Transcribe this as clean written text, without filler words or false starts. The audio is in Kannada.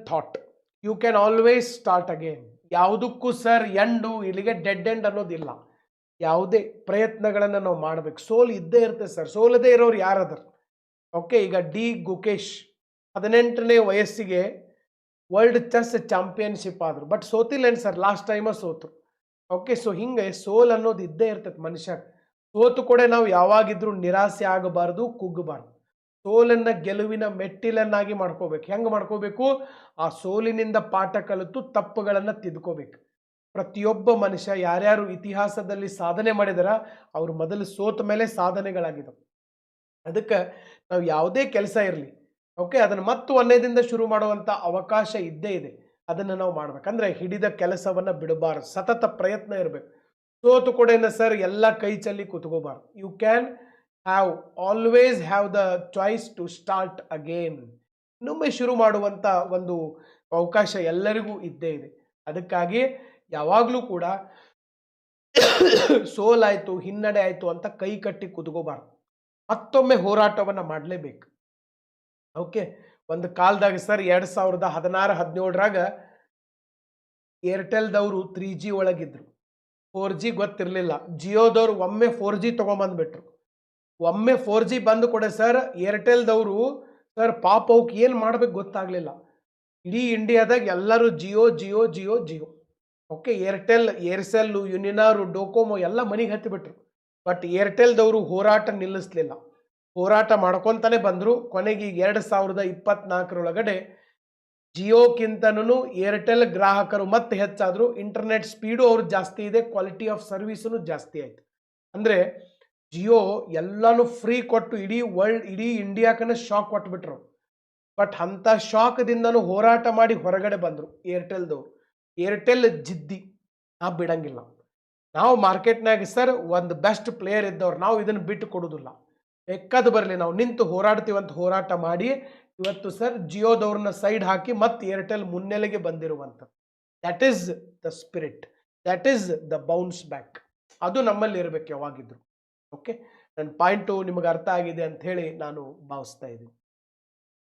Thought, you can always start again. ಯಾವುದಕ್ಕೂ ಸರ್ ಎಂಡು ಇಲ್ಲಿಗೆ ಡೆಡ್ ಎಂಡ್ ಅನ್ನೋದಿಲ್ಲ. ಯಾವುದೇ ಪ್ರಯತ್ನಗಳನ್ನು ನಾವು ಮಾಡಬೇಕು. ಸೋಲು ಇದ್ದೇ ಇರುತ್ತೆ ಸರ್, ಸೋಲದೇ ಇರೋರು ಯಾರದರು? ಓಕೆ, ಈಗ ಡಿ ಗುಕೇಶ್ 18ನೇ ವಯಸ್ಸಿಗೆ ವರ್ಲ್ಡ್ ಚೆಸ್ ಚಾಂಪಿಯನ್ಶಿಪ್ ಆದರು, ಬಟ್ ಸೋತಿಲ್ಲೇನು ಸರ್, ಲಾಸ್ಟ್ ಟೈಮ ಸೋತರು. ಓಕೆ, ಸೊ ಹಿಂಗೆ ಸೋಲ್ ಅನ್ನೋದು ಇದ್ದೇ ಇರ್ತೈತೆ ಮನುಷ್ಯ. ಸೋತು ಕೂಡ ನಾವು ಯಾವಾಗಿದ್ರೂ ನಿರಾಸೆ ಆಗಬಾರ್ದು, ಕುಗ್ಗಬಾರ್ದು. ಸೋಲನ್ನ ಗೆಲುವಿನ ಮೆಟ್ಟಿಲನ್ನಾಗಿ ಮಾಡ್ಕೋಬೇಕು. ಹೆಂಗೆ ಮಾಡ್ಕೋಬೇಕು? ಆ ಸೋಲಿನಿಂದ ಪಾಠ ಕಲಿತು ತಪ್ಪುಗಳನ್ನು ತಿದ್ಕೋಬೇಕು. ಪ್ರತಿಯೊಬ್ಬ ಮನುಷ್ಯ ಯಾರ್ಯಾರು ಇತಿಹಾಸದಲ್ಲಿ ಸಾಧನೆ ಮಾಡಿದಾರ ಅವ್ರು ಮೊದಲು ಸೋತ ಮೇಲೆ ಸಾಧನೆಗಳಾಗಿದ್ದವು. ಅದಕ್ಕೆ ನಾವು ಯಾವುದೇ ಕೆಲಸ ಇರಲಿ, ಓಕೆ, ಅದನ್ನು ಮತ್ತು ಒಂದೇದಿಂದ ಶುರು ಮಾಡುವಂಥ ಅವಕಾಶ ಇದ್ದೇ ಇದೆ. ಅದನ್ನು ನಾವು ಮಾಡ್ಬೇಕಂದ್ರೆ ಹಿಡಿದ ಕೆಲಸವನ್ನು ಬಿಡಬಾರ್ದು, ಸತತ ಪ್ರಯತ್ನ ಇರಬೇಕು. ಸೋತು ಕೂಡ ಸರ್ ಎಲ್ಲ ಕೈ ಚೆಲ್ಲಿ ಕೂತ್ಕೋಬಾರ್ದು. You can always have the choice to start again. ಇನ್ನೊಮ್ಮೆ ಶುರು ಮಾಡುವಂಥ ಒಂದು ಅವಕಾಶ ಎಲ್ಲರಿಗೂ ಇದ್ದೇ ಇದೆ. ಅದಕ್ಕಾಗಿ ಯಾವಾಗಲೂ ಕೂಡ ಸೋಲಾಯಿತು, ಹಿನ್ನಡೆ ಆಯಿತು ಅಂತ ಕೈ ಕಟ್ಟಿ ಕುತ್ಕೋಬಾರ್ದು. ಮತ್ತೊಮ್ಮೆ ಹೋರಾಟವನ್ನು ಮಾಡಲೇಬೇಕು. ಓಕೆ, ಒಂದು ಕಾಲದಾಗ ಸರ್ 2016-17ರಾಗ ಏರ್ಟೆಲ್ದವರು 3G ಒಳಗಿದ್ರು, 4G ಗೊತ್ತಿರಲಿಲ್ಲ. ಜಿಯೋದವ್ರು ಒಮ್ಮೆ 4G ತೊಗೊಂಬಂದ್ಬಿಟ್ರು. ಒಮ್ಮೆ 4G ಬಂದು ಕೂಡ ಸರ್ ಏರ್ಟೆಲ್ದವರು ಸರ್ ಪಾಪ ಅವಕ್ಕೆ ಏನು ಮಾಡ್ಬೇಕು ಗೊತ್ತಾಗಲಿಲ್ಲ. ಇಡೀ ಇಂಡಿಯಾದಾಗ ಎಲ್ಲರೂ ಜಿಯೋ ಜಿಯೋ ಜಿಯೋ ಜಿಯೋ. ಓಕೆ, ಏರ್ಸೆಲ್ಲು, ಯುನಿನಾರು, ಡೋಕೋಮೋ ಎಲ್ಲ ಮನೆಗೆ ಹತ್ತಿಬಿಟ್ರು. ಬಟ್ ಏರ್ಟೆಲ್ದವರು ಹೋರಾಟ ನಿಲ್ಲಿಸಲಿಲ್ಲ, ಹೋರಾಟ ಮಾಡ್ಕೊತಾನೆ ಬಂದರು. ಕೊನೆಗೆ 2024ರೊಳಗಡೆ ಜಿಯೋಕ್ಕಿಂತನೂ ಏರ್ಟೆಲ್ ಗ್ರಾಹಕರು ಮತ್ತೆ ಹೆಚ್ಚಾದರು. ಇಂಟರ್ನೆಟ್ ಸ್ಪೀಡು ಅವ್ರು ಜಾಸ್ತಿ ಇದೆ, ಕ್ವಾಲಿಟಿ ಆಫ್ ಸರ್ವಿಸೂ ಜಾಸ್ತಿ ಆಯಿತು. ಅಂದರೆ ಜಿಯೋ ಎಲ್ಲನೂ ಫ್ರೀ ಕೊಟ್ಟು ಇಡೀ ಇಂಡಿಯಾಕನ್ನ ಶಾಕ್ ಕೊಟ್ಬಿಟ್ರು. ಬಟ್ ಅಂಥ ಶಾಕ್ದಿಂದನೂ ಹೋರಾಟ ಮಾಡಿ ಹೊರಗಡೆ ಬಂದರು ಏರ್ಟೆಲ್ದವರು. ಏರ್ಟೆಲ್ ಜಿದ್ದಿ, ನಾವು ಬಿಡಂಗಿಲ್ಲ. ನಾವು ಮಾರ್ಕೆಟ್ನಾಗ ಸರ್ ಒಂದು ಬೆಸ್ಟ್ ಪ್ಲೇಯರ್ ಇದ್ದವ್ರು, ನಾವು ಇದನ್ನು ಬಿಟ್ಟು ಕೊಡೋದಿಲ್ಲ. ಬೇಕಾದ ಬರಲಿ, ನಾವು ನಿಂತು ಹೋರಾಡ್ತೀವಂತ ಹೋರಾಟ ಮಾಡಿ ಇವತ್ತು ಸರ್ ಜಿಯೋದವ್ರನ್ನ ಸೈಡ್ ಹಾಕಿ ಮತ್ತೆ ಏರ್ಟೆಲ್ ಮುನ್ನೆಲೆಗೆ ಬಂದಿರುವಂಥದ್ದು. That is the spirit, that is the bounce back. ಅದು ನಮ್ಮಲ್ಲಿ ಇರಬೇಕು ಯಾವಾಗಿದ್ರು. ಓಕೆ, ನನ್ನ ಪಾಯಿಂಟು ನಿಮಗೆ ಅರ್ಥ ಆಗಿದೆ ಅಂತ ಹೇಳಿ ನಾನು ಭಾವಿಸ್ತಾ ಇದ್ದೀನಿ.